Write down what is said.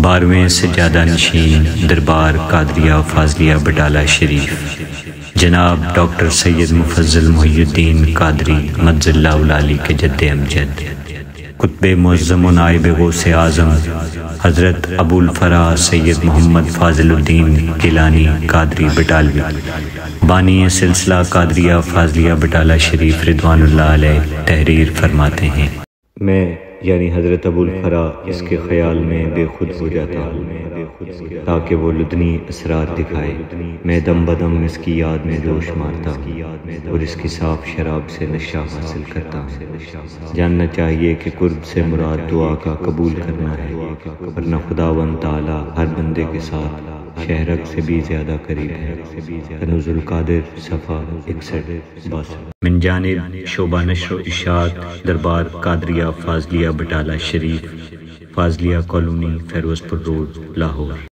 12ویں سجادہ نشین دربار قادریہ فاضلیہ بٹالہ شریف جناب ڈاکٹر سید مفضل محی الدین قادری مجز اللہ العالی کے جد امجد، قطب معظم و نائب غوث اعظم حضرت ابو الفرا سید محمد فاضل الدین گیلانی قادری بٹالوی، بانی سلسلہ قادریہ فاضلیہ بٹالہ شریف رضوان اللہ علیہ تحریر فرماتے ہیں: میں یعنی حضرت ابو الفرا اس کے خیال میں بے خود ہو جاتا تاکہ وہ لدنی اسرار دکھائے، میں دم بدم اس کی یاد میں جوش مارتا اور اس کی صاف شراب سے نشہ حاصل کرتا ہوں۔ جاننا چاہیے کہ قرب سے مراد دعا کا قبول کرنا ہے، ورنہ خداوند تعالی ہر بندے کے ساتھ شہرک سے بھی زیادہ قریب ہے۔ کنوز القادر صفحہ 61-62۔ من جانب شعبہ نشر و اشاعت دربار قادریہ فاضلیہ بٹالہ شریف، فاضلیہ کالونی، فیروز پور روڈ، لاہور۔